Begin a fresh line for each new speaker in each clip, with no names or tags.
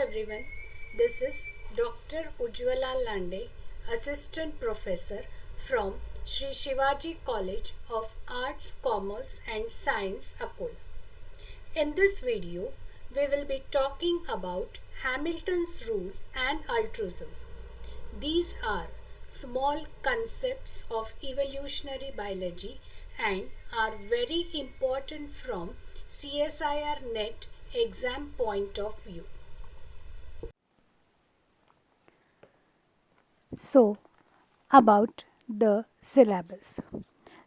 everyone, this is Dr. Ujjwala Lande, Assistant Professor from Sri Shivaji College of Arts, Commerce and Science, Akola. In this video, we will be talking about Hamilton's rule and altruism. These are small concepts of evolutionary biology and are very important from CSIR NET exam point of view.
So, about the syllabus.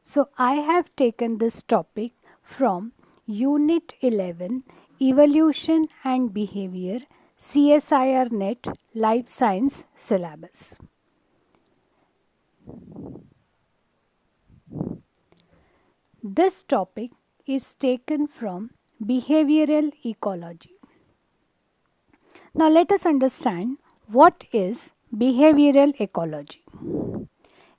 So, I have taken this topic from Unit 11 Evolution and Behavior CSIR NET Life Science syllabus. This topic is taken from behavioral ecology. Now, let us understand what is behavioral ecology.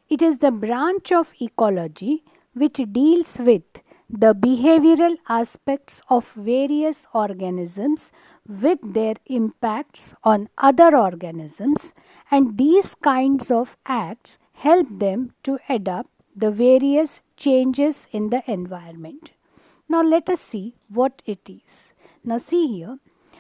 It is the branch of ecology which deals with the behavioral aspects of various organisms with their impacts on other organisms, and these kinds of acts help them to adapt the various changes in the environment. Now let us see what it is. Now see here,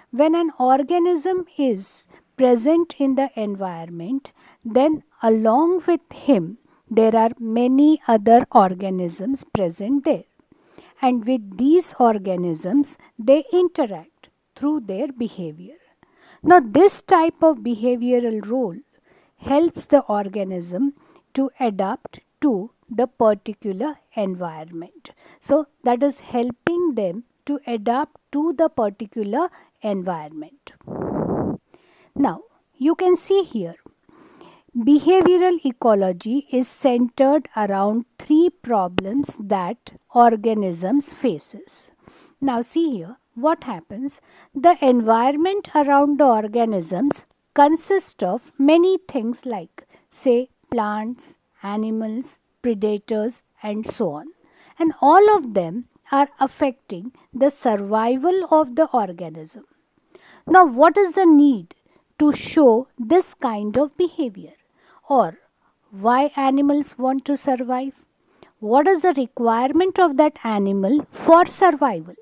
when an organism is present in the environment, then along with him there are many other organisms present there. And with these organisms, they interact through their behavior. Now this type of behavioral role helps the organism to adapt to the particular environment. So that is helping them to adapt to the particular environment. Now you can see here, behavioral ecology is centered around three problems that organisms faces. Now see here what happens. The environment around the organisms consists of many things like, say, plants, animals, predators and so on. And all of them are affecting the survival of the organism. Now what is the need to show this kind of behavior? Or why animals want to survive? What is the requirement of that animal for survival?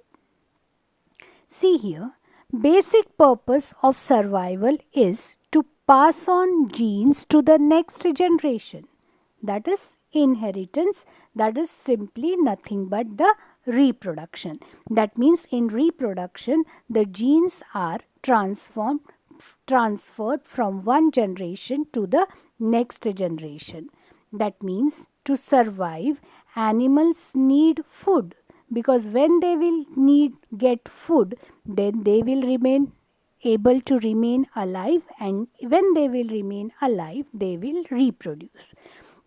See here, basic purpose of survival is to pass on genes to the next generation. That is inheritance. That is simply nothing but the reproduction. That means in reproduction, the genes are transferred from one generation to the next generation. That means to survive, animals need food, because when they will get food, then they will remain able to remain alive, and when they will remain alive, they will reproduce.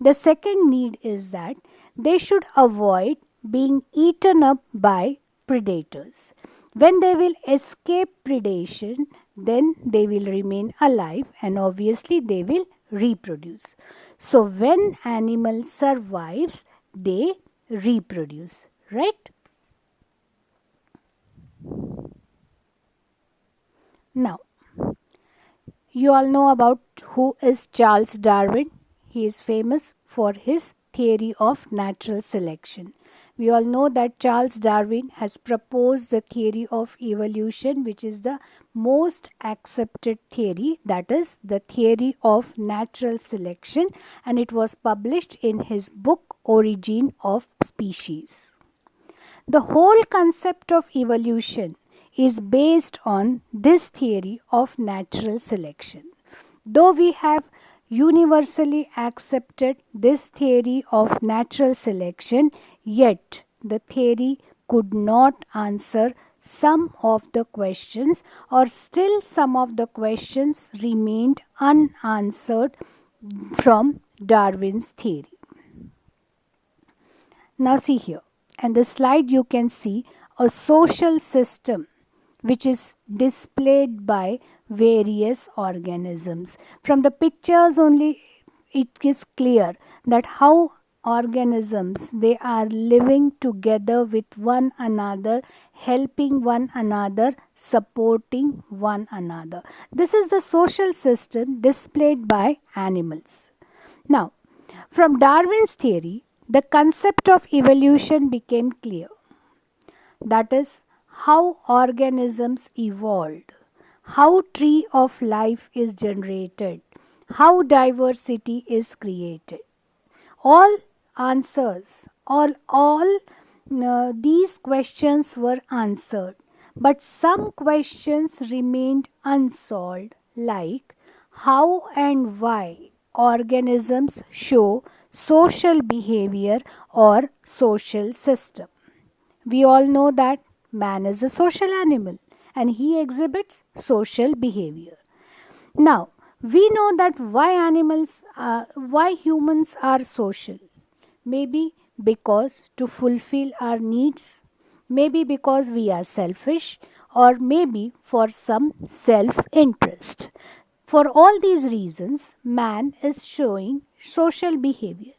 The second need is that they should avoid being eaten up by predators. When they will escape predation, then they will remain alive and obviously they will reproduce. So when animal survives, they reproduce, right? Now, you all know about who is Charles Darwin. He is famous for his theory of natural selection. We all know that Charles Darwin has proposed the theory of evolution, which is the most accepted theory, that is the theory of natural selection, and it was published in his book Origin of Species. The whole concept of evolution is based on this theory of natural selection. Though we have universally accepted this theory of natural selection, yet the theory could not answer some of the questions, or still some of the questions remained unanswered from Darwin's theory. Now see here, and the slide you can see a social system which is displayed by various organisms. From the pictures only it is clear that how organisms, they are living together with one another, helping one another, supporting one another. This is the social system displayed by animals. Now, from Darwin's theory, the concept of evolution became clear. That is, how organisms evolved, how tree of life is generated, how diversity is created. All answers, all these questions were answered, but some questions remained unsolved, like how and why organisms show social behavior or social system. We all know that man is a social animal and he exhibits social behavior. Now, we know that why humans are social. Maybe because to fulfill our needs, maybe because we are selfish, or maybe for some self interest. For all these reasons, man is showing social behavior.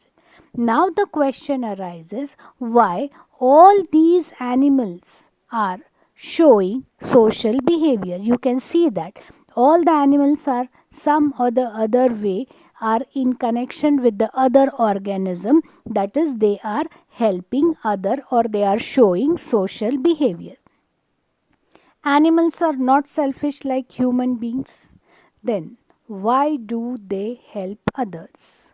Now the question arises, why all these animals are showing social behavior. You can see that all the animals are some or the other way are in connection with the other organism, that is they are helping other or they are showing social behavior. Animals are not selfish like human beings. Then why do they help others?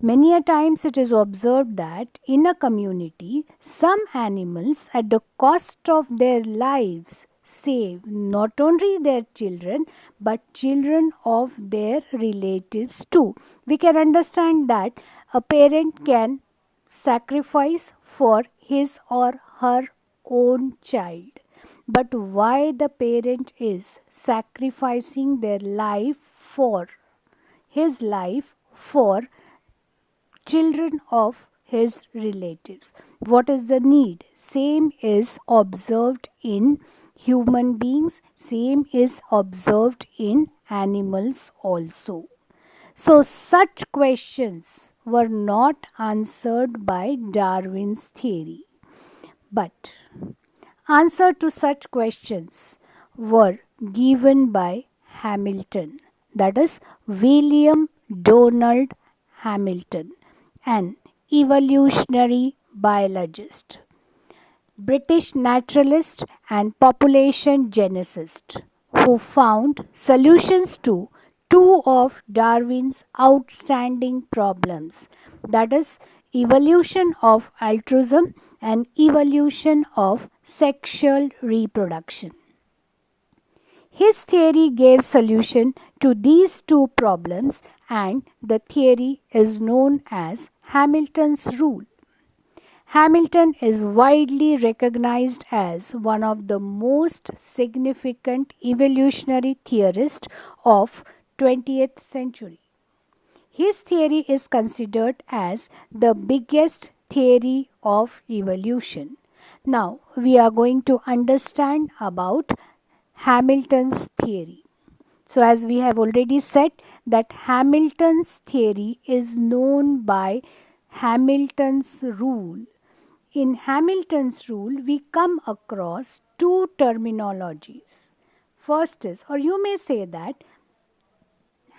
Many a times it is observed that in a community, some animals at the cost of their lives save not only their children but children of their relatives too. We can understand that a parent can sacrifice for his or her own child. But why the parent is sacrificing their life for his life for children of his relatives? What is the need? Same is observed in human beings, same is observed in animals also. So, such questions were not answered by Darwin's theory, but answer to such questions were given by Hamilton, that is William Donald Hamilton, an evolutionary biologist, British naturalist and population geneticist, who found solutions to two of Darwin's outstanding problems, that is evolution of altruism and evolution of sexual reproduction. His theory gave solution to these two problems, and the theory is known as Hamilton's rule. Hamilton is widely recognized as one of the most significant evolutionary theorists of 20th century. His theory is considered as the biggest theory of evolution. Now we are going to understand about Hamilton's theory. So as we have already said that Hamilton's theory is known by Hamilton's rule. In Hamilton's rule, we come across two terminologies. First is, or you may say that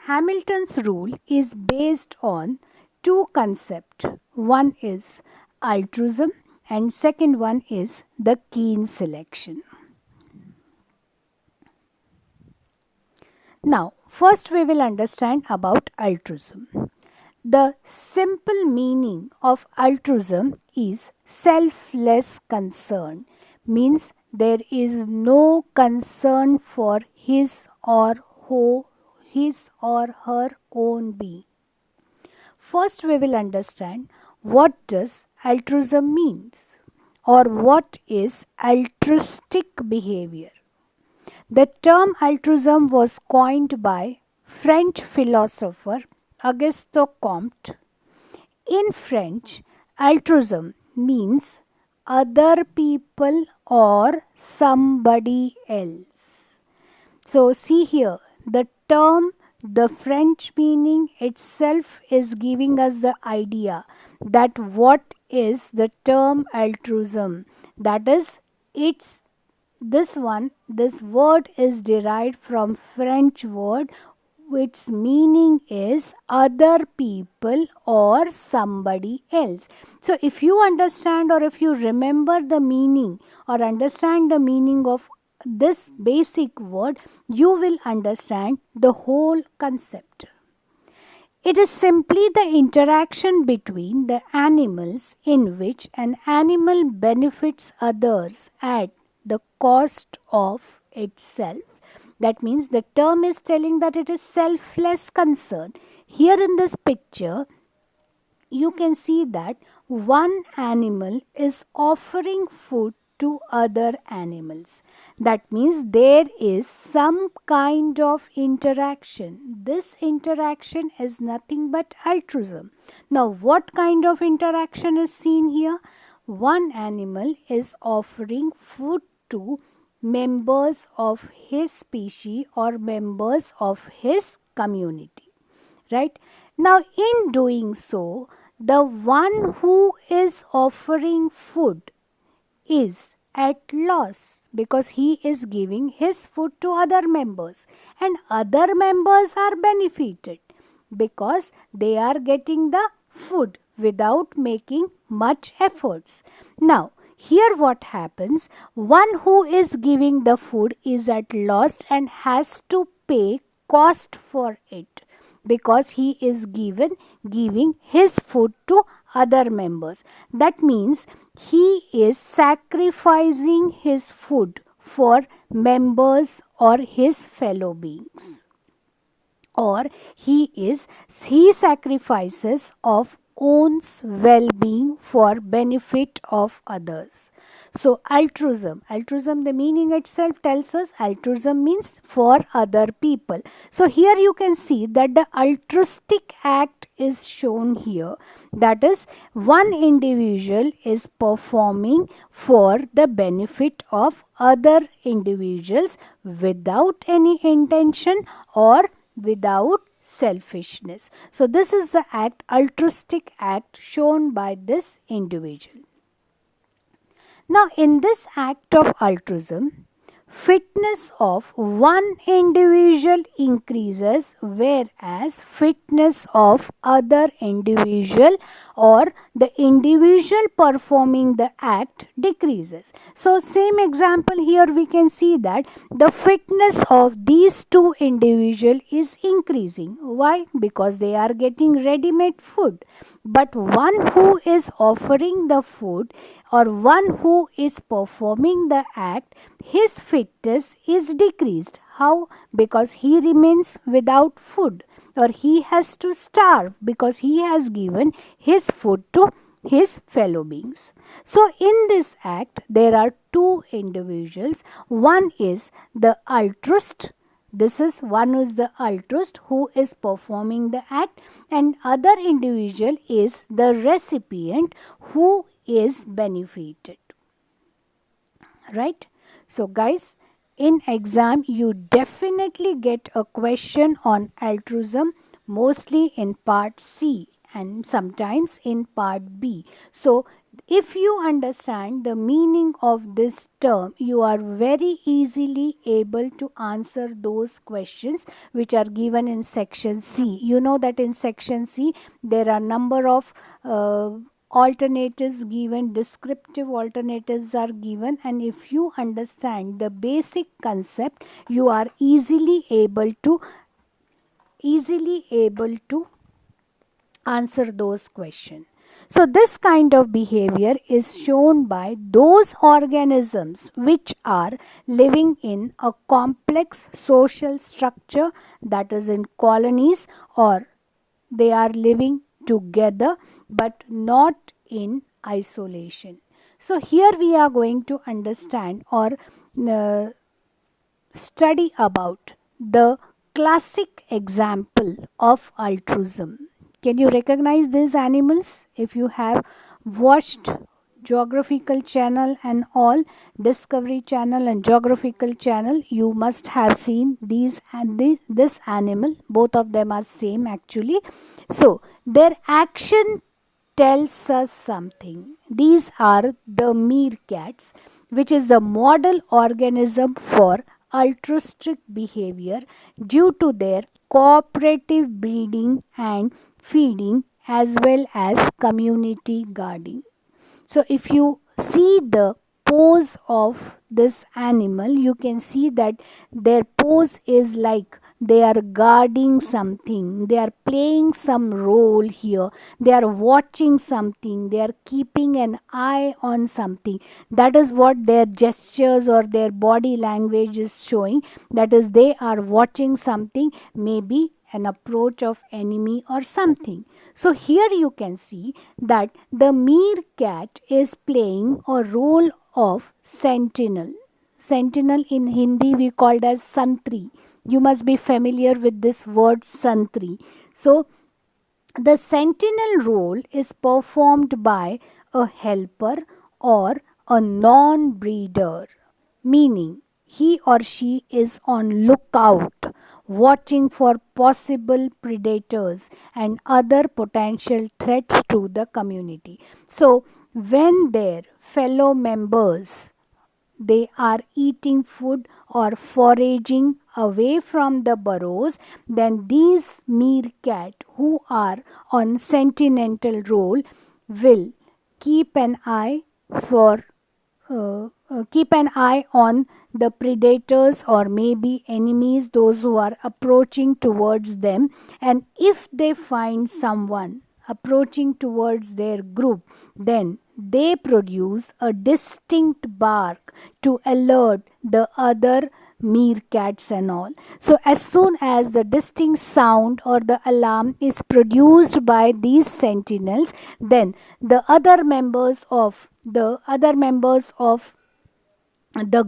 Hamilton's rule is based on two concepts. One is altruism and second one is the Keynes selection. Now, first we will understand about altruism. The simple meaning of altruism is selfless concern, means there is no concern for his or her own being. First we will understand what does altruism means or what is altruistic behavior. The term altruism was coined by French philosopher Auguste Comte. In French, altruism means other people or somebody else. So see here, the term the French meaning itself is giving us the idea that what is the term altruism. That is, this word is derived from French word. Its meaning is other people or somebody else. So if you understand or if you remember the meaning or understand the meaning of this basic word, you will understand the whole concept. It is simply the interaction between the animals in which an animal benefits others at the cost of itself. That means the term is telling that it is selfless concern. Here in this picture, you can see that one animal is offering food to other animals. That means there is some kind of interaction. This interaction is nothing but altruism. Now, what kind of interaction is seen here? One animal is offering food to members of his species or members of his community. Right? Now, in doing so, the one who is offering food is at loss because he is giving his food to other members, and other members are benefited because they are getting the food without making much efforts. Now, here what happens, one who is giving the food is at loss and has to pay cost for it because he is giving his food to other members. That means he is sacrificing his food for members or his fellow beings, or he sacrifices of own's well-being for benefit of others. So altruism, the meaning itself tells us altruism means for other people. So here you can see that the altruistic act is shown here. That is, one individual is performing for the benefit of other individuals without any intention or without selfishness. So this is the act, altruistic act shown by this individual. Now, in this act of altruism, fitness of one individual increases, whereas fitness of other individual or the individual performing the act decreases. So, same example here we can see that the fitness of these two individuals is increasing. Why? Because they are getting ready-made food. But one who is offering the food or one who is performing the act, his fitness is decreased. How? Because he remains without food, or he has to starve because he has given his food to his fellow beings. So in this act there are two individuals. One is the altruist. This is one who is the altruist who is performing the act, and other individual is the recipient who is benefited. Right? So guys, in exam you definitely get a question on altruism, mostly in part C and sometimes in part B. So if you understand the meaning of this term, you are very easily able to answer those questions which are given in section C. You know that in section C there are number of alternatives given, descriptive alternatives are given, and if you understand the basic concept, you are easily able to answer those questions. So this kind of behavior is shown by those organisms which are living in a complex social structure, that is in colonies, or they are living together but not in isolation. So here we are going to understand or study about the classic example of altruism. Can you recognize these animals? If you have watched Geographical Channel and all, Discovery Channel and Geographical Channel, you must have seen these and this animal. Both of them are same actually. So their action tells us something. These are the meerkats, which is the model organism for altruistic behavior due to their cooperative breeding and feeding as well as community guarding. So if you see the pose of this animal, you can see that their pose is like they are guarding something, they are playing some role here, they are watching something, they are keeping an eye on something. That is what their gestures or their body language is showing, that is they are watching something, maybe an approach of enemy or something. So here you can see that the meerkat is playing a role of sentinel. Sentinel in Hindi we called as santri. You must be familiar with this word santri. So the sentinel role is performed by a helper or a non-breeder, meaning he or she is on lookout, watching for possible predators and other potential threats to the community. So when their fellow members, they are eating food or foraging away from the burrows, then these meerkat who are on sentinel role will keep an eye for keep an eye on the predators or maybe enemies, those who are approaching towards them, and if they find someone approaching towards their group, then they produce a distinct bark to alert the other meerkats and all. So as soon as the distinct sound or the alarm is produced by these sentinels, then the other members of the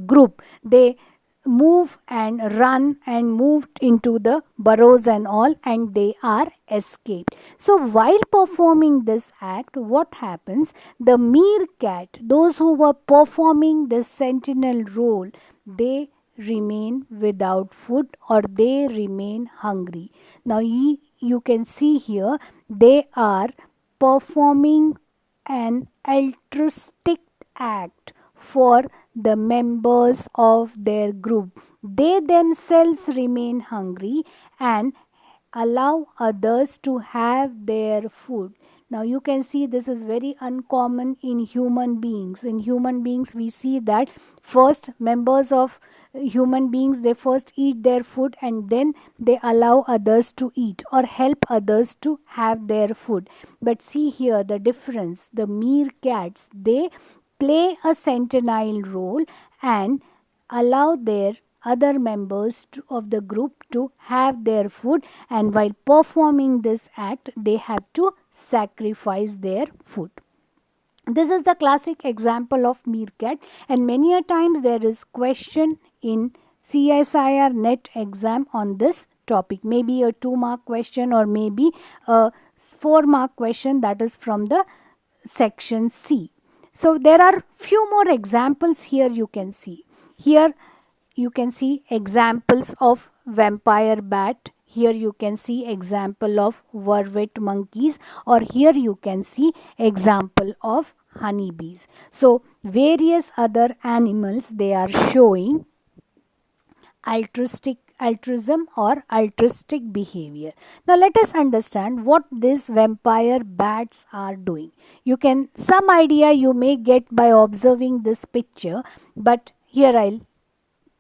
group, they move and run and move into the burrows and all, and they are escaped. So while performing this act, what happens? The meerkat, those who were performing the sentinel role, they remain without food or they remain hungry. Now you can see here they are performing an altruistic act for the members of their group. They themselves remain hungry and allow others to have their food. Now you can see this is very uncommon in human beings. In human beings we see that first members of human beings, they first eat their food and then they allow others to eat or help others to have their food. But see here the difference. The meerkats, they play a sentinel role and allow their other members of the group to have their food, and while performing this act they have to sacrifice their food. This is the classic example of meerkat, and many a times there is question in CSIR net exam on this topic, maybe a 2-mark question or maybe a 4-mark question, that is from the section C. So there are few more examples here you can see. Here you can see examples of vampire bat. Here you can see example of vervet monkeys, or here you can see example of honeybees. So various other animals, they are showing altruism or altruistic behavior. Now let us understand what these vampire bats are doing. You can, some idea you may get by observing this picture, but here I'll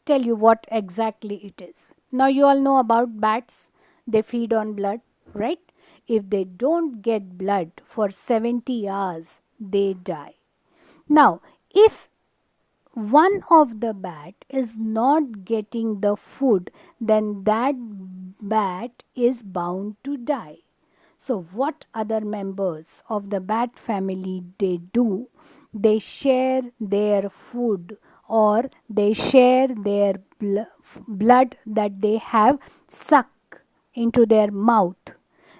tell you what exactly it is. Now you all know about bats, they feed on blood, right? If they don't get blood for 70 hours, they die. Now if one of the bat is not getting the food, then that bat is bound to die. So what other members of the bat family they do? They share their food or they share their blood that they have sucked into their mouth.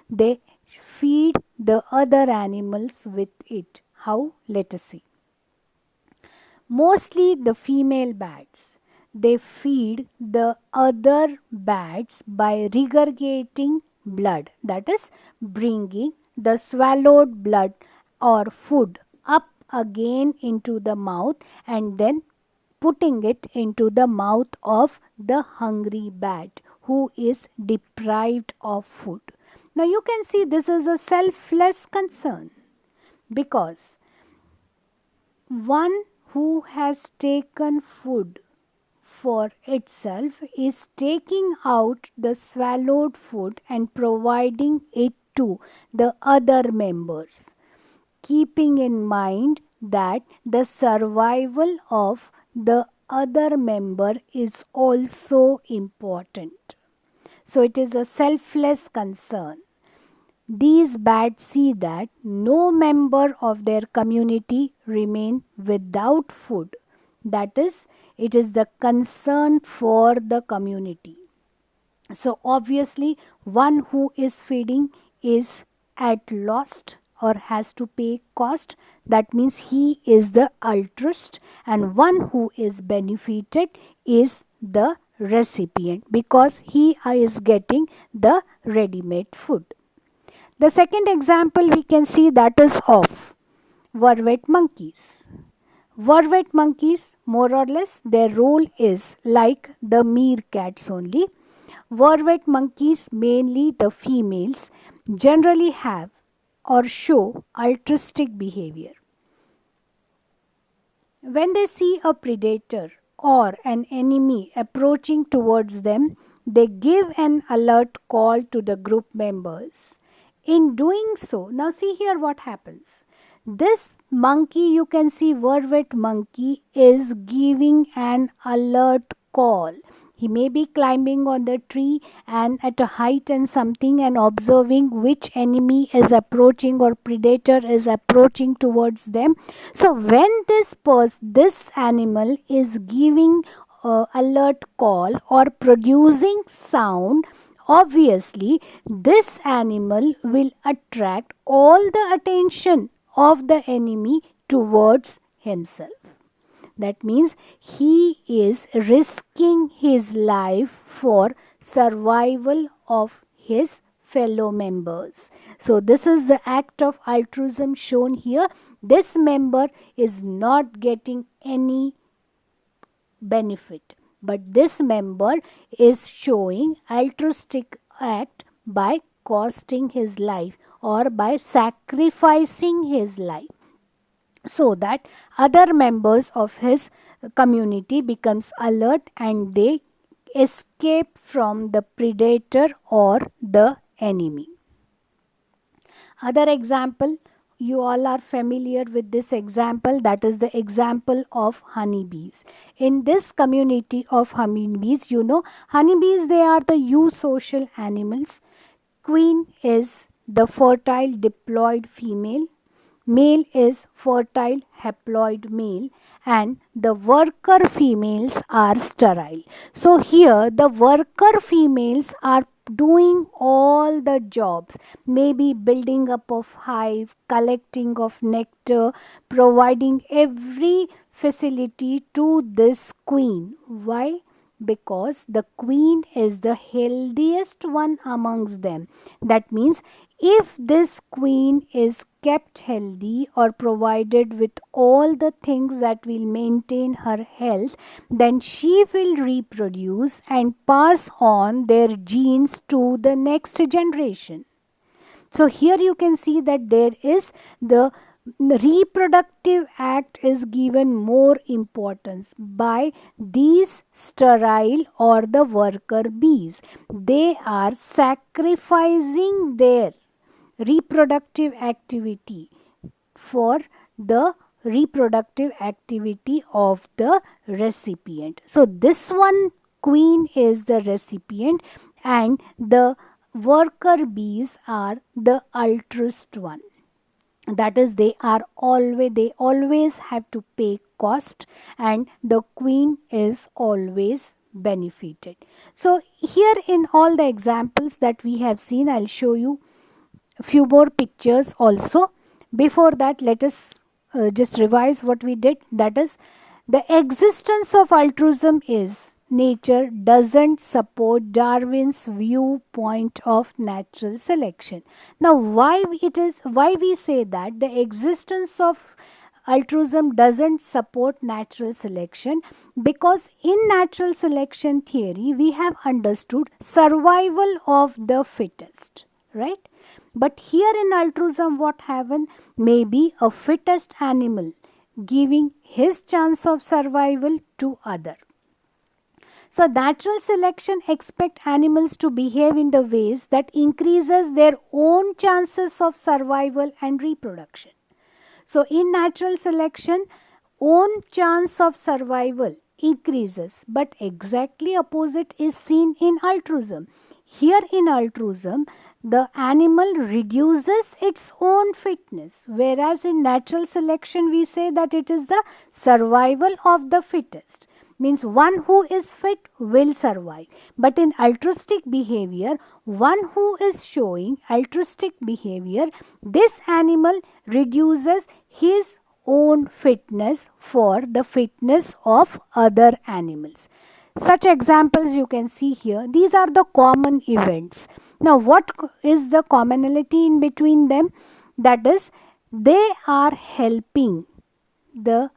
They feed the other animals with it. How? Let us see. Mostly the female bats. They feed the other bats by regurgitating blood, that is, bringing the swallowed blood or food up again into the mouth and then putting it into the mouth of the hungry bat who is deprived of food. Now you can see this is a selfless concern, because one who has taken food for itself is taking out the swallowed food and providing it to the other members, keeping in mind that the survival of the other member is also important. So it is a selfless concern. These bats see that no member of their community remain without food. That is, it is the concern for the community. So obviously one who is feeding is at loss or has to pay cost. That means he is the altruist, and one who is benefited is the recipient, because he is getting the ready-made food. The second example we can see, that is of vervet monkeys. Vervet monkeys, more or less, their role is like the meerkats only. Vervet monkeys, mainly the females, generally have or show altruistic behavior. When they see a predator or an enemy approaching towards them, they give an alert call to the group members. In doing so, now see here what happens. This monkey, you can see vervet monkey is giving an alert call. He may be climbing on the tree and at a height and something and observing which enemy is approaching or predator is approaching towards them. So when this animal is giving alert call or producing sound, obviously this animal will attract all the attention of the enemy towards himself. That means he is risking his life for survival of his fellow members. So this is the act of altruism shown here. This member is not getting any benefit, but this member is showing altruistic act by costing his life or by sacrificing his life, so that other members of his community becomes alert and they escape from the predator or the enemy. Other example, you all are familiar with this example, that is the example of honeybees. In this community of honeybees, you know, honeybees, they are the eusocial animals. Queen is the fertile diploid female, male is fertile haploid male, and the worker females are sterile. So here the worker females are doing all the jobs, maybe building up of hive, collecting of nectar, providing every facility to this queen. Why? Because the queen is the healthiest one amongst them. That means if this queen is kept healthy or provided with all the things that will maintain her health, then she will reproduce and pass on their genes to the next generation. So here you can see that there is the reproductive act is given more importance by these sterile or the worker bees. They are sacrificing their reproductive activity for the reproductive activity of the recipient. So this one queen is the recipient and the worker bees are the altruist one. That is, they always have to pay cost and the queen is always benefited. So here in all the examples that we have seen, I'll show you a few more pictures also. Before that, let us just revise what we did. That is, The existence of altruism is nature doesn't support Darwin's viewpoint of natural selection. Now, why we say that the existence of altruism doesn't support natural selection? Because in natural selection theory we have understood survival of the fittest, right? But here in altruism what happened? Maybe a fittest animal giving his chance of survival to other. So natural selection expect animals to behave in the ways that increases their own chances of survival and reproduction. So in natural selection, own chance of survival increases, but exactly opposite is seen in altruism. Here in altruism, the animal reduces its own fitness, whereas in natural selection we say that it is the survival of the fittest. Means one who is fit will survive. But in altruistic behavior, one who is showing altruistic behavior, this animal reduces his own fitness for the fitness of other animals. Such examples you can see here. These are the common events. Now, what is the commonality in between them? That is, they are helping the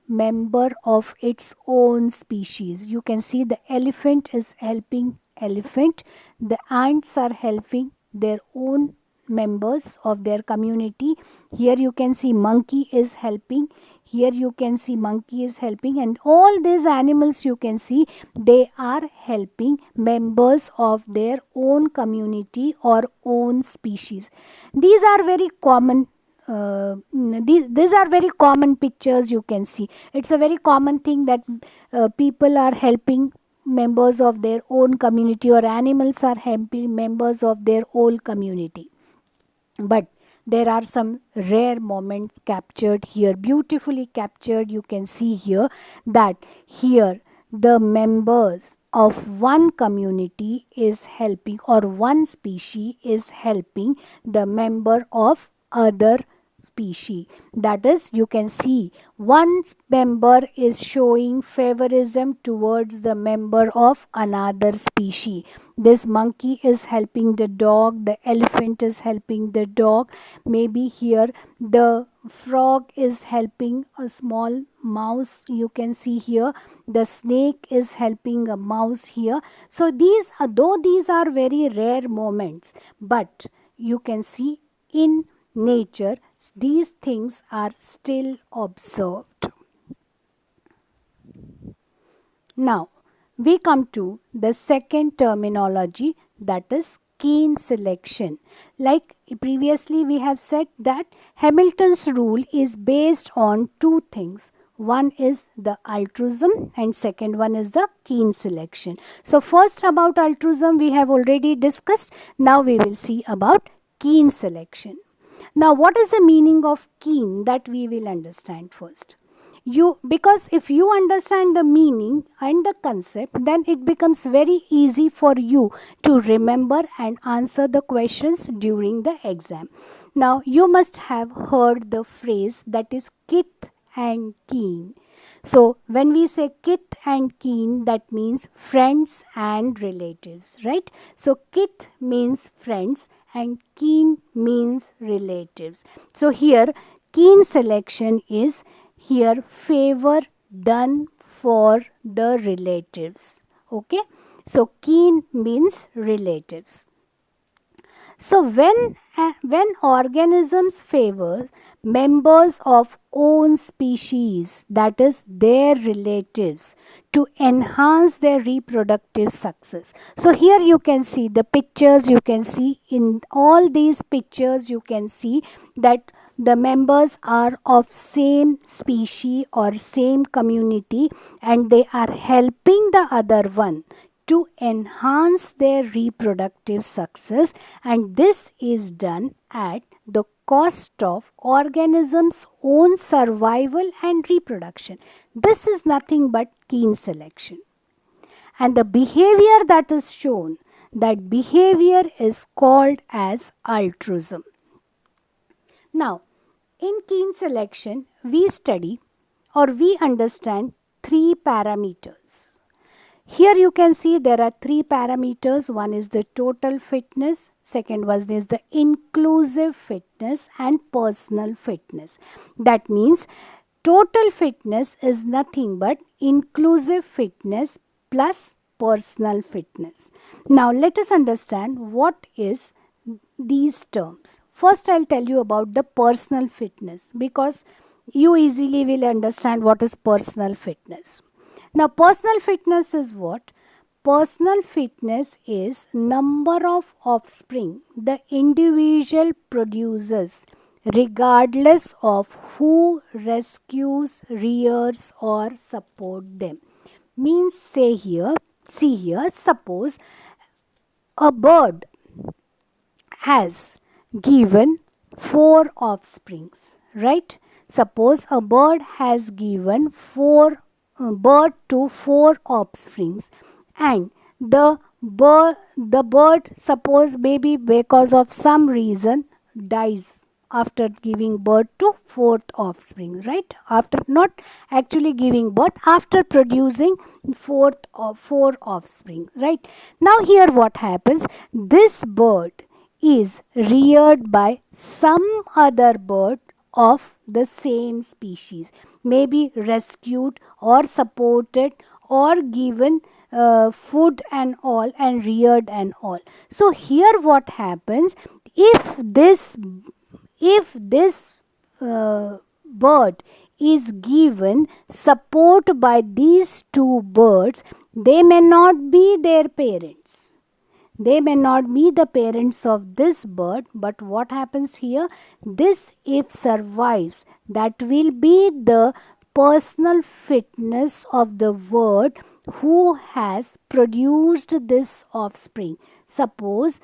member of its own species. You can see the elephant is helping elephant. The ants are helping their own members of their community. Here you can see monkey is helping. Here you can see monkey is helping, and all these animals you can see they are helping members of their own community or own species. These are very common. These are very common pictures you can see. It's a very common thing that people are helping members of their own community or animals are helping members of their own community. But there are some rare moments captured here, beautifully captured. You can see here that here the members of one community is helping, or one species is helping the member of other species. That is, you can see one member is showing favorism towards the member of another species. This monkey is helping the dog, the elephant is helping the dog. Maybe here the frog is helping a small mouse. You can see here the snake is helping a mouse here. So these are, though these are very rare moments, but you can see in nature these things are still observed. Now we come to the second terminology, that is kin selection. Like previously we have said that Hamilton's rule is based on two things. One is the altruism and second one is the kin selection. So first about altruism we have already discussed. Now we will see about kin selection. Now what is the meaning of kin, that we will understand first. Because if you understand the meaning and the concept, then it becomes very easy for you to remember and answer the questions during the exam. Now you must have heard the phrase that is kith and kin. So when we say kith and kin, that means friends and relatives, right? So kith means friends and kin means relatives. So here kin selection is here favor done for the relatives. Okay, so kin means relatives. So when organisms favor members of own species, that is their relatives, to enhance their reproductive success. So here you can see the pictures, you can see in all these pictures you can see that the members are of same species or same community and they are helping the other one to enhance their reproductive success, and this is done at the cost of organisms' own survival and reproduction. This is nothing but kin selection. And the behavior that is shown, that behavior is called as altruism. Now, in kin selection, we study or we understand three parameters. Here you can see there are three parameters. One is the total fitness, second one is the inclusive fitness and personal fitness. That means total fitness is nothing but inclusive fitness plus personal fitness. Now let us understand what is these terms. First I'll tell you about the personal fitness, because you easily will understand what is personal fitness. Now personal fitness is what? Personal fitness is number of offspring the individual produces regardless of who rescues, rears or support them. Means see here, suppose a bird has given 4 offsprings, right? Suppose a bird has given birth to 4 offsprings, and the bird suppose maybe because of some reason dies after giving birth to 4th offspring, right? After not actually giving birth, after producing 4 offspring, right? Now here what happens? This bird is reared by some other bird of the same species, maybe rescued or supported or given food and all and reared and all. So here what happens, if this bird is given support by these two birds, they may not be their parents. They may not be the parents of this bird, but what happens here? This if survives, that will be the personal fitness of the bird who has produced this offspring. Suppose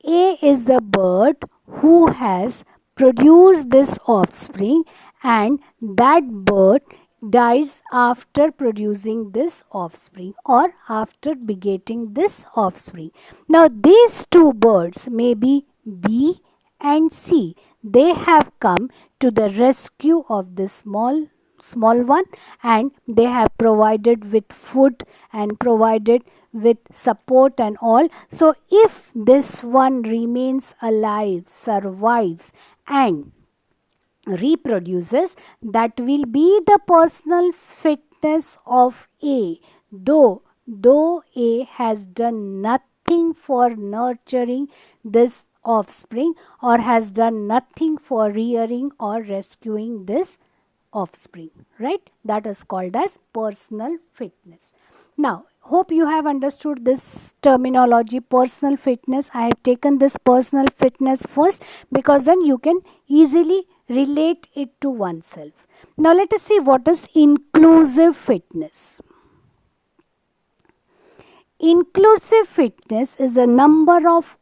A is the bird who has produced this offspring, and that bird dies after producing this offspring or after begetting this offspring. Now these two birds may be B and C. They have come to the rescue of this small one, and they have provided with food and provided with support and all. So if this one remains alive, survives and reproduces, that will be the personal fitness of A, though A has done nothing for nurturing this offspring or has done nothing for rearing or rescuing this offspring, right? That is called as personal fitness. Now hope you have understood this terminology, personal fitness. I have taken this personal fitness first because then you can easily relate it to oneself. Now let us see what is inclusive fitness. Inclusive fitness is a number of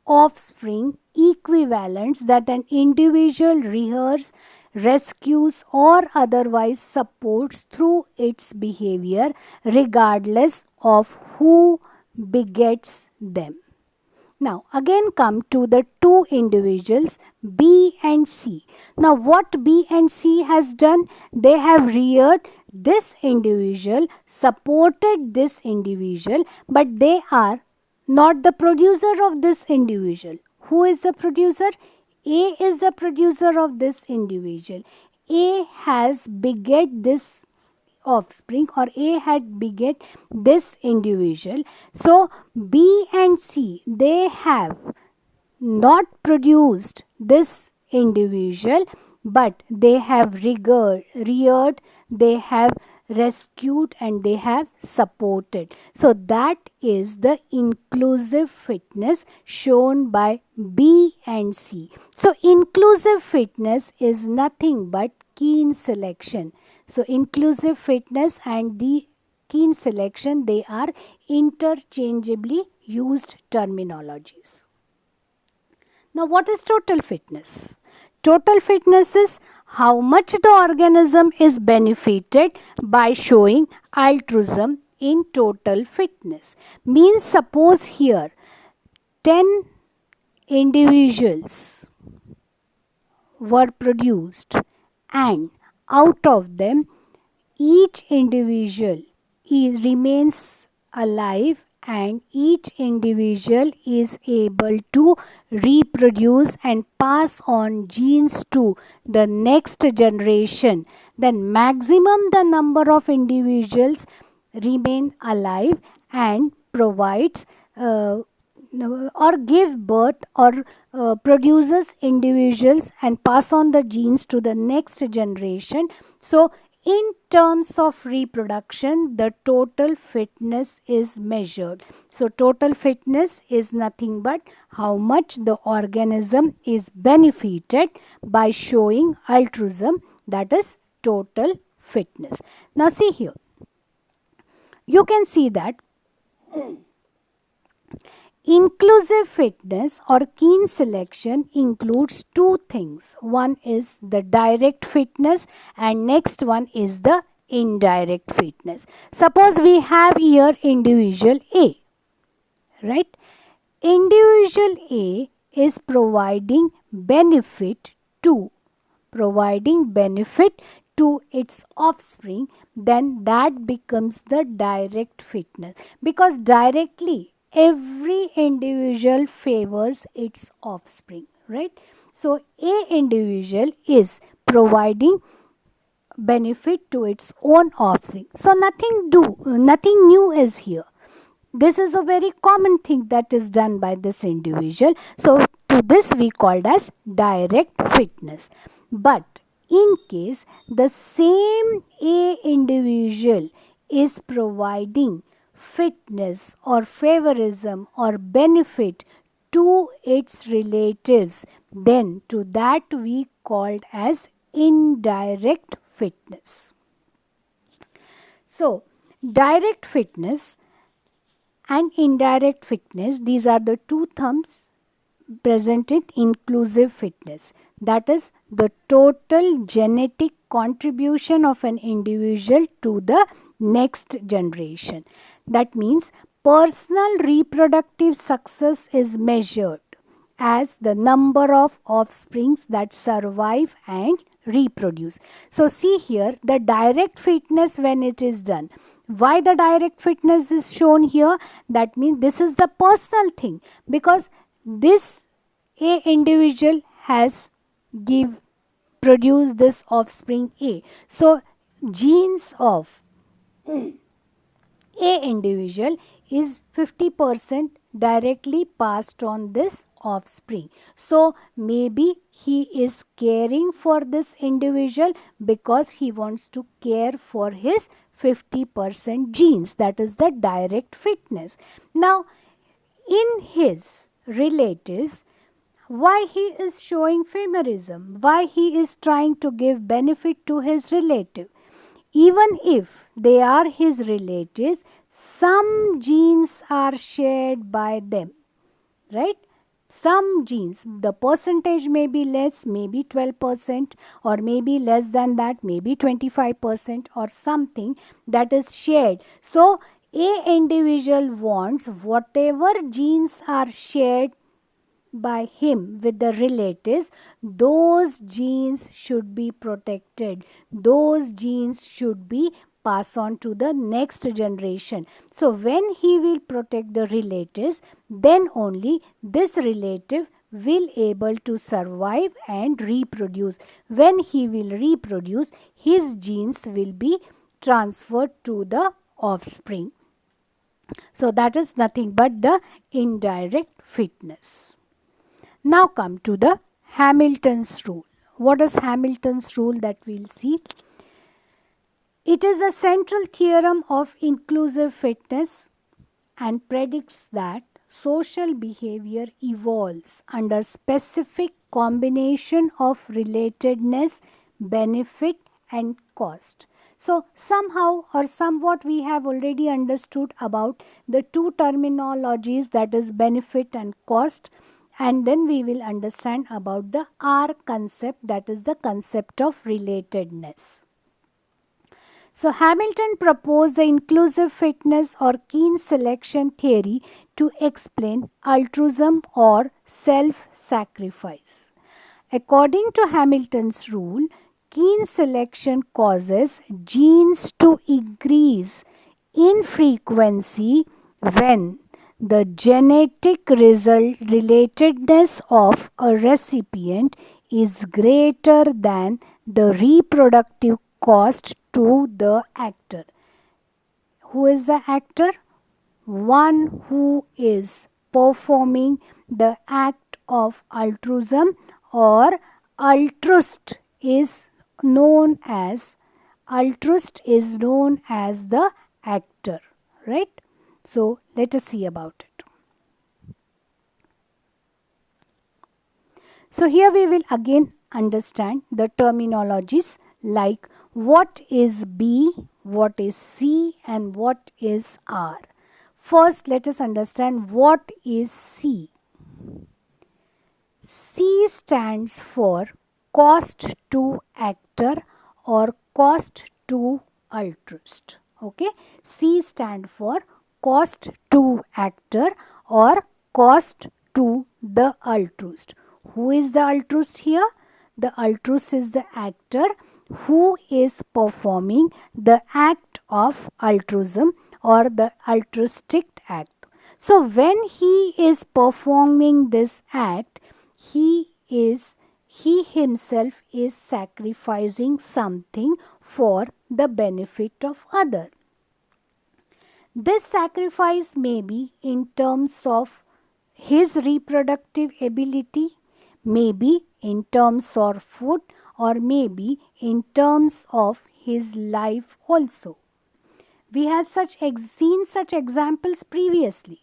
offspring equivalents that an individual rears, rescues or otherwise supports through its behavior regardless of who begets them. Now again come to the two individuals B and C. Now what B and C has done? They have reared this individual, supported this individual, but they are not the producer of this individual. Who is the producer? A is the producer of this individual. A has beget this offspring, or A had beget this individual. So B and C, they have not produced this individual, but they have reared, they have rescued and they have supported. So that is the inclusive fitness shown by B and C. So inclusive fitness is nothing but keen selection. So inclusive fitness and the keen selection, they are interchangeably used terminologies. Now what is total fitness? Total fitness is how much the organism is benefited by showing altruism in total fitness. Means suppose here 10 individuals were produced and out of them, each individual remains alive and each individual is able to reproduce and pass on genes to the next generation, then maximum the number of individuals remain alive and provides or give birth or produces individuals and pass on the genes to the next generation. So in terms of reproduction, the total fitness is measured. So total fitness is nothing but how much the organism is benefited by showing altruism, that is total fitness. Now see here, you can see that inclusive fitness or keen selection includes two things. One is the direct fitness and next one is the indirect fitness. Suppose we have here individual A, right? Individual A is providing benefit to its offspring, then that becomes the direct fitness, because directly every individual favors its offspring, right? So A individual is providing benefit to its own offspring. So nothing new is here. This is a very common thing that is done by this individual. So to this we called as direct fitness. But in case the same A individual is providing fitness or favorism or benefit to its relatives, then to that we called as indirect fitness. So direct fitness and indirect fitness, these are the two terms present in inclusive fitness, that is the total genetic contribution of an individual to the next generation. That means personal reproductive success is measured as the number of offsprings that survive and reproduce. So see here, the direct fitness when it is done. Why the direct fitness is shown here? That means this is the personal thing, because this A individual has produced this offspring A. So genes of A individual is 50% directly passed on this offspring. So maybe he is caring for this individual because he wants to care for his 50% genes. That is the direct fitness. Now in his relatives, why he is showing favorism, why he is trying to give benefit to his relative? Even if they are his relatives, some genes are shared by them, right? Some genes, the percentage may be less, maybe 12%, or maybe less than that, maybe 25% or something that is shared. So a individual wants whatever genes are shared by him with the relatives, those genes should be protected. Those genes should be passed on to the next generation. So when he will protect the relatives, then only this relative will able to survive and reproduce. When he will reproduce, his genes will be transferred to the offspring. So that is nothing but the indirect fitness. Now come to the Hamilton's rule. What is Hamilton's rule that we'll see? It is a central theorem of inclusive fitness and predicts that social behavior evolves under specific combination of relatedness, benefit and cost. So somehow or somewhat we have already understood about the two terminologies, that is benefit and cost. And then we will understand about the R concept, that is the concept of relatedness. So Hamilton proposed the inclusive fitness or keen selection theory to explain altruism or self-sacrifice. According to Hamilton's rule, gene selection causes genes to increase in frequency when the genetic relatedness of a recipient is greater than the reproductive cost to the actor. Who is the actor? One who is performing the act of altruism, or altruist is known as the actor, right? So let us see about it. So here we will again understand the terminologies like what is B, what is C, and what is R. First, let us understand what is C. C stands for cost to actor or cost to altruist. Okay, C stand for cost to actor or cost to the altruist. Who is the altruist here? The altruist is the actor who is performing the act of altruism or the altruistic act. So when he is performing this act, he himself is sacrificing something for the benefit of other. This sacrifice may be in terms of his reproductive ability, maybe in terms of food, or maybe in terms of his life also. We have seen such examples previously,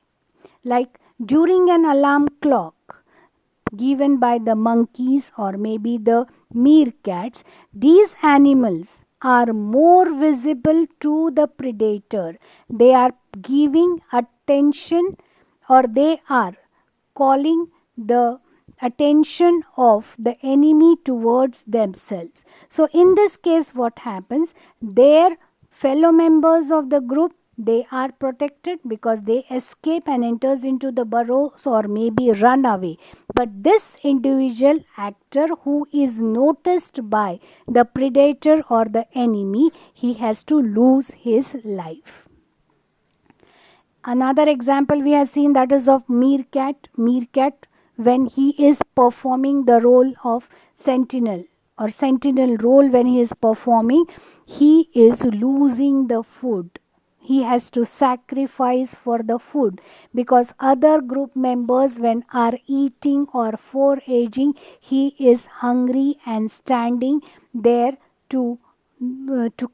like during an alarm clock given by the monkeys or maybe the meerkats. These animals are more visible to the predator. They are giving attention, or they are calling the attention of the enemy towards themselves. So in this case, what happens? Their fellow members of the group, they are protected because they escape and enters into the burrows or maybe run away. But this individual actor who is noticed by the predator or the enemy, he has to lose his life. Another example we have seen, that is of meerkat. Meerkat, when he is performing the role of sentinel or sentinel role, when he is performing, he is losing the food. He has to sacrifice for the food because other group members, when are eating or foraging, he is hungry and standing there to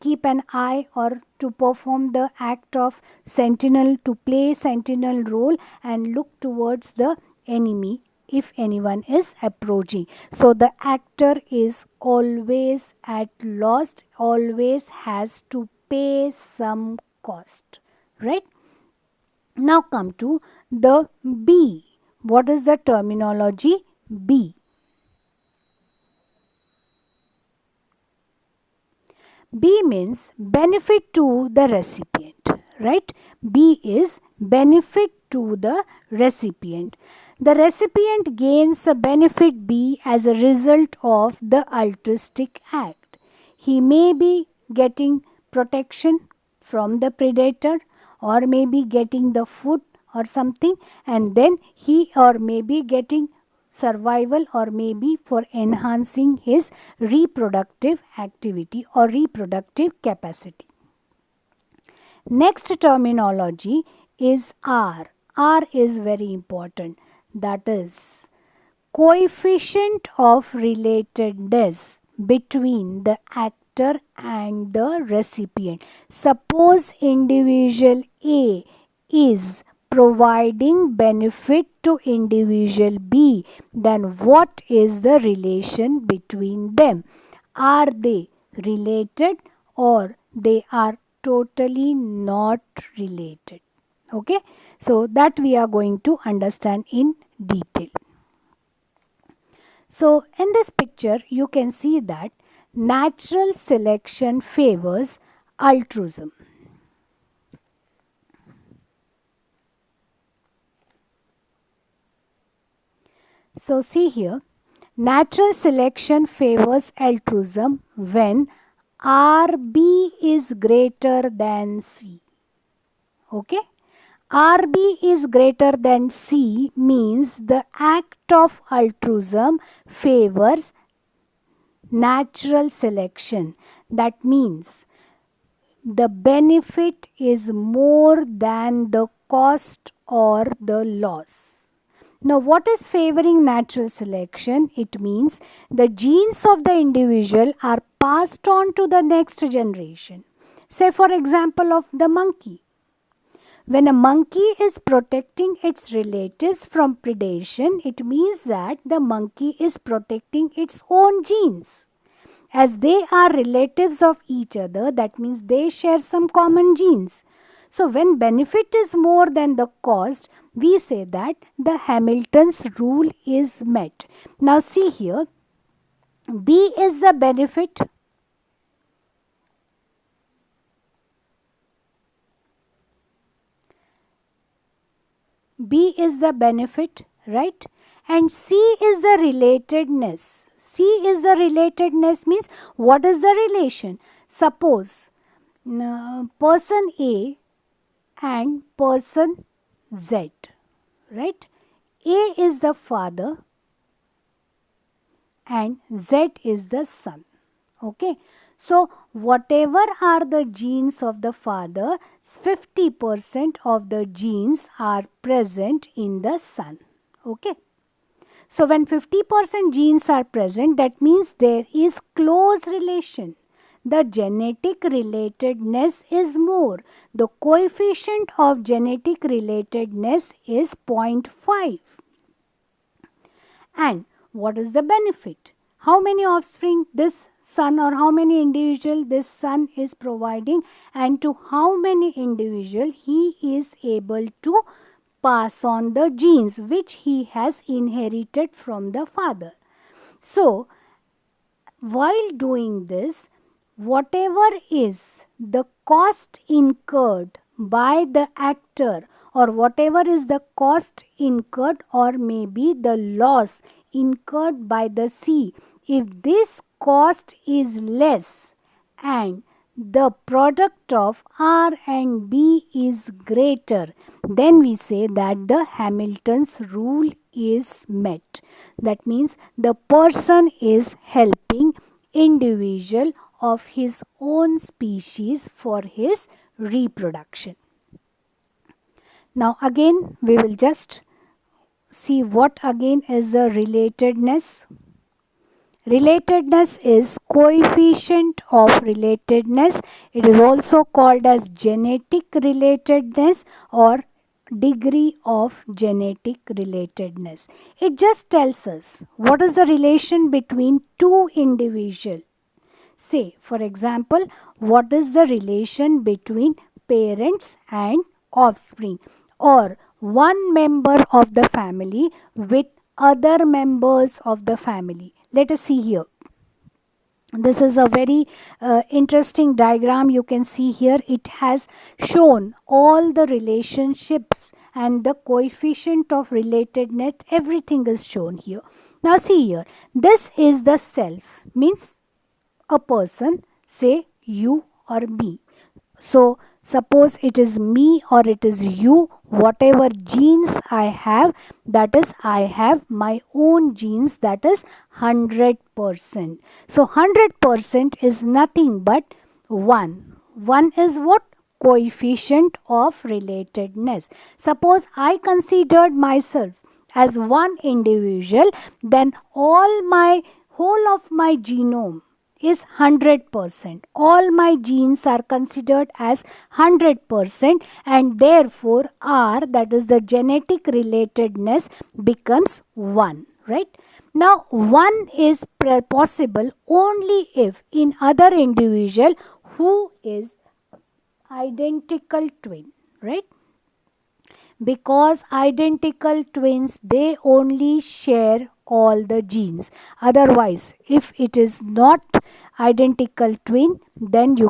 keep an eye or to perform the act of sentinel, to play sentinel role and look towards the enemy if anyone is approaching. So the actor is always at loss, always has to pay some cost, right? Now come to the B. What is the terminology B? B means benefit to the recipient, right? B is benefit to the recipient. The recipient gains a benefit B as a result of the altruistic act. He may be getting protection from the predator, or maybe getting the food or something, and then he or maybe getting survival, or maybe for enhancing his reproductive activity or reproductive capacity. Next terminology is R. R is very important. That is coefficient of relatedness between the actor and the recipient. Suppose individual A is providing benefit to individual B, then what is the relation between them? Are they related or they are totally not related? Okay, so that we are going to understand in detail. So in this picture you can see that natural selection favors altruism. So see here, natural selection favors altruism when RB is greater than C. Okay? RB is greater than C means the act of altruism favors natural selection. That means the benefit is more than the cost or the loss. Now, what is favoring natural selection? It means the genes of the individual are passed on to the next generation. Say, for example, of the monkey. When a monkey is protecting its relatives from predation, it means that the monkey is protecting its own genes. As they are relatives of each other, that means they share some common genes. So when benefit is more than the cost, we say that the Hamilton's rule is met. Now see here, B is the benefit. B is the benefit, right? And C is the relatedness. C is the relatedness means what is the relation? Suppose person A and person Z, right? A is the father and Z is the son. Okay. So whatever are the genes of the father, 50% of the genes are present in the son. Okay. So when 50% genes are present, that means there is close relation. The genetic relatedness is more. The coefficient of genetic relatedness is 0.5. And what is the benefit? How many offspring this son or how many individual this son is providing, and to how many individual he is able to pass on the genes which he has inherited from the father. So while doing this, whatever is the cost incurred by the actor or whatever is the cost incurred or maybe the loss incurred by the C, if this cost is less and the product of R and B is greater, then we say that the Hamilton's rule is met. That means the person is helping individual of his own species for his reproduction. Now again we will just see what again is the relatedness. Relatedness is coefficient of relatedness. It is also called as genetic relatedness or degree of genetic relatedness. It just tells us what is the relation between two individuals. Say, for example, what is the relation between parents and offspring, or one member of the family with other members of the family. Let us see here. This is a very interesting diagram. You can see here it has shown all the relationships and the coefficient of relatedness. Everything is shown here. Now see here. This is the self, means a person, say you or me. So suppose it is me or it is you, whatever genes I have, that is I have my own genes, that is 100%. So 100% is nothing but 1. 1 is what? Coefficient of relatedness. Suppose I considered myself as one individual, then whole of my genome is 100%. All my genes are considered as 100% and therefore R, that is the genetic relatedness, becomes 1, right? Now 1 is possible only if in other individual who is identical twin, right? Because identical twins, they only share all the genes. Otherwise, if it is not identical twin, then you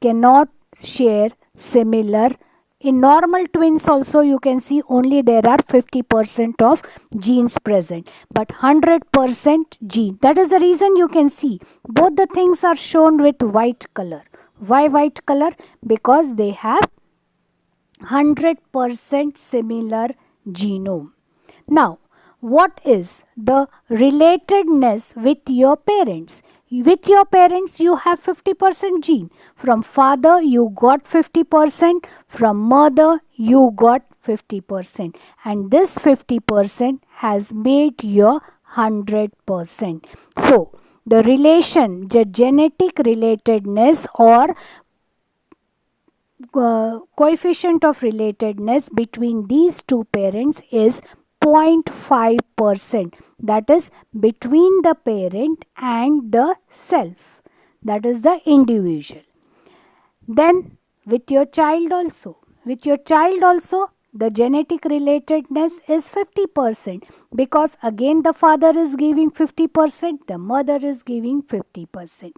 cannot share similar In normal twins also you can see only there are 50% of genes present, but 100% gene. That is the reason you can see both the things are shown with white color. Why white color? Because they have 100% similar genome. Now, what is the relatedness with your parents? With your parents you have 50% gene. From father you got 50%, from mother you got 50%, and this 50% has made your 100%. So, the relation, the genetic relatedness or coefficient of relatedness between these two parents is 0.5%. That is between the parent and the self. That is the individual. Then with your child also. With your child also the genetic relatedness is 50%, because again the father is giving 50%, the mother is giving 50%.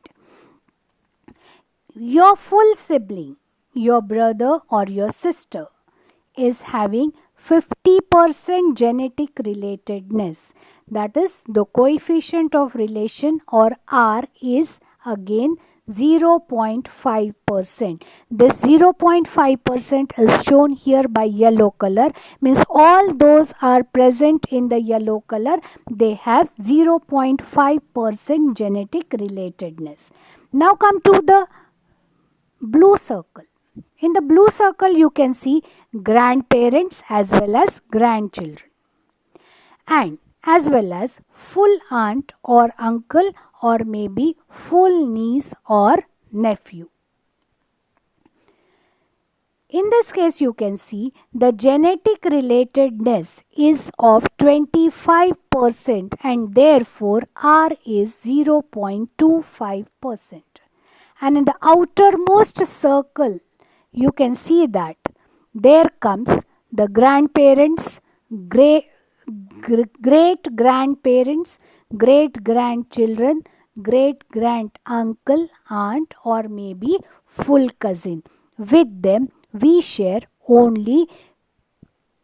Your full sibling, your brother or your sister, is having 50% genetic relatedness. That is, the coefficient of relation or R is again 0.5%. This 0.5% is shown here by yellow color, means all those are present in the yellow color, they have 0.5% genetic relatedness. Now come to the blue circle. In the blue circle you can see grandparents as well as grandchildren, and as well as full aunt or uncle, or maybe full niece or nephew. In this case you can see the genetic relatedness is of 25%, and therefore R is 0.25%. And in the outermost circle you can see that there comes the grandparents, great grandparents, great grandchildren, great grand uncle, aunt, or maybe full cousin. With them we share only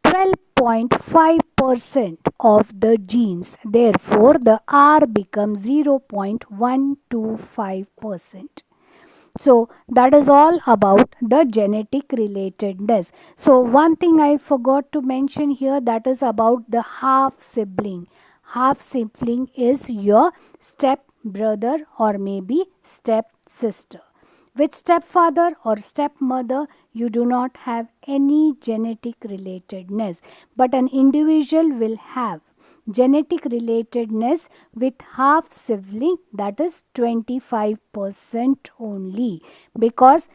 12.5% of the genes. Therefore the R becomes 0.125%. So that is all about the genetic relatedness. So one thing I forgot to mention here, that is about the half sibling. Half sibling is your step brother or maybe step sister. With stepfather or stepmother you do not have any genetic relatedness, but an individual will have genetic relatedness with half sibling, that is 25% only, because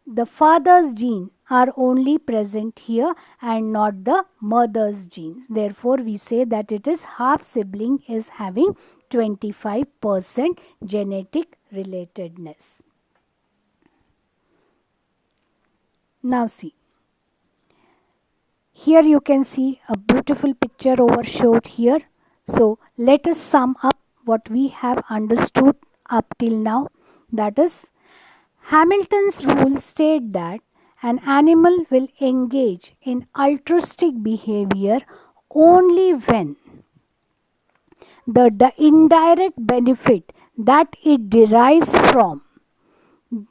the father's gene are only present here and not the mother's genes. Therefore we say that it is half sibling is having 25% genetic relatedness. Now see, here you can see a beautiful picture overshot here. So let us sum up what we have understood up till now. That is, Hamilton's rule state that an animal will engage in altruistic behavior only when the indirect benefit that it derives from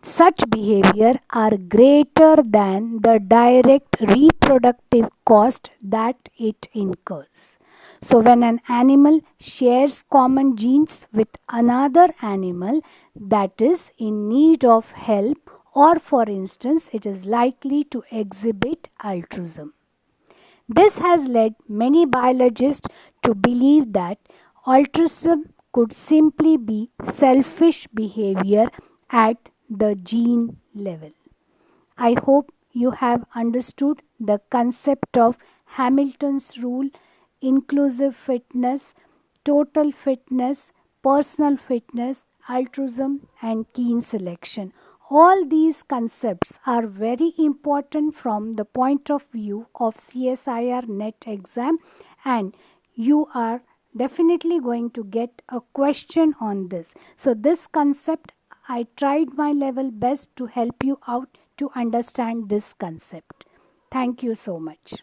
such behavior are greater than the direct reproductive cost that it incurs. So when an animal shares common genes with another animal that is in need of help, or for instance it is likely to exhibit altruism. This has led many biologists to believe that altruism could simply be selfish behavior at the gene level. I hope you have understood the concept of Hamilton's rule, inclusive fitness, total fitness, personal fitness, altruism, and kin selection. All these concepts are very important from the point of view of CSIR NET exam, and you are definitely going to get a question on this. So this concept, I tried my level best to help you out to understand this concept. Thank you so much.